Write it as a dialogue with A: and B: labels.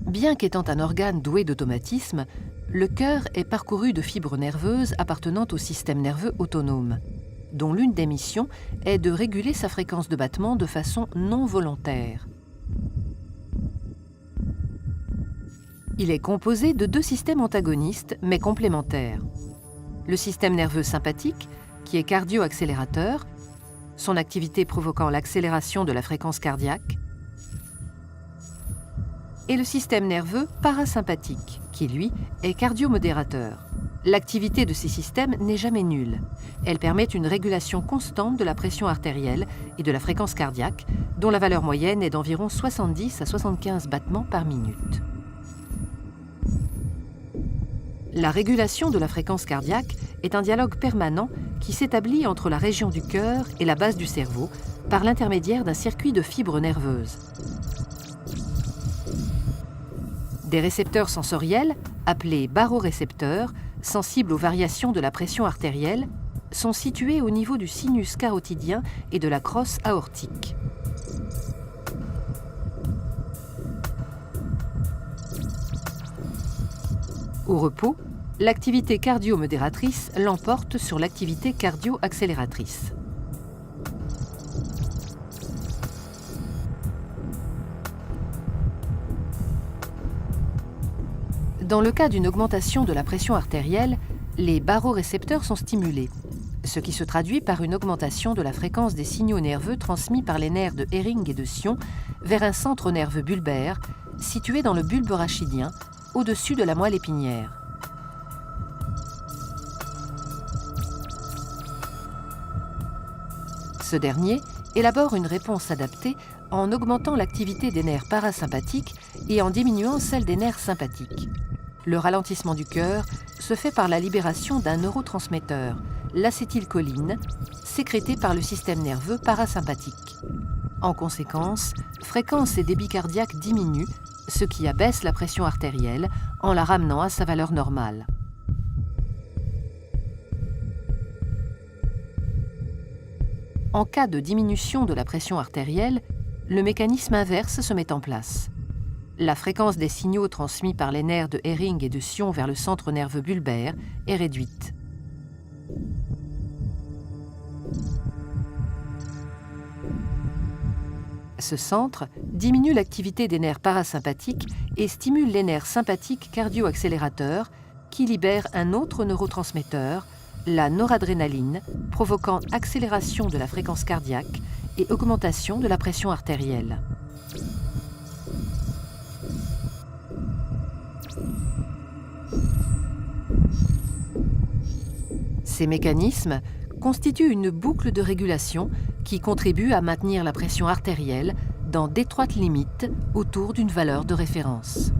A: Bien qu'étant un organe doué d'automatisme, le cœur est parcouru de fibres nerveuses appartenant au système nerveux autonome, dont l'une des missions est de réguler sa fréquence de battement de façon non volontaire. Il est composé de deux systèmes antagonistes mais complémentaires. Le système nerveux sympathique, qui est cardio-accélérateur, son activité provoquant l'accélération de la fréquence cardiaque, et le système nerveux parasympathique, qui lui est cardiomodérateur. L'activité de ces systèmes n'est jamais nulle. Elle permet une régulation constante de la pression artérielle et de la fréquence cardiaque, dont la valeur moyenne est d'environ 70 à 75 battements par minute. La régulation de la fréquence cardiaque est un dialogue permanent qui s'établit entre la région du cœur et la base du cerveau par l'intermédiaire d'un circuit de fibres nerveuses. Des récepteurs sensoriels, appelés barorécepteurs, sensibles aux variations de la pression artérielle, sont situés au niveau du sinus carotidien et de la crosse aortique. Au repos, l'activité cardio-modératrice l'emporte sur l'activité cardio-accélératrice. Dans le cas d'une augmentation de la pression artérielle, les barorécepteurs sont stimulés, ce qui se traduit par une augmentation de la fréquence des signaux nerveux transmis par les nerfs de Hering et de Sion vers un centre nerveux bulbaire situé dans le bulbe rachidien, au-dessus de la moelle épinière. Ce dernier élabore une réponse adaptée en augmentant l'activité des nerfs parasympathiques et en diminuant celle des nerfs sympathiques. Le ralentissement du cœur se fait par la libération d'un neurotransmetteur, l'acétylcholine, sécrété par le système nerveux parasympathique. En conséquence, fréquence et débit cardiaque diminuent, ce qui abaisse la pression artérielle en la ramenant à sa valeur normale. En cas de diminution de la pression artérielle, le mécanisme inverse se met en place. La fréquence des signaux transmis par les nerfs de Hering et de Sion vers le centre nerveux bulbaire est réduite. Ce centre diminue l'activité des nerfs parasympathiques et stimule les nerfs sympathiques cardio-accélérateurs qui libèrent un autre neurotransmetteur, la noradrénaline, provoquant accélération de la fréquence cardiaque et augmentation de la pression artérielle. Ces mécanismes constituent une boucle de régulation qui contribue à maintenir la pression artérielle dans d'étroites limites autour d'une valeur de référence.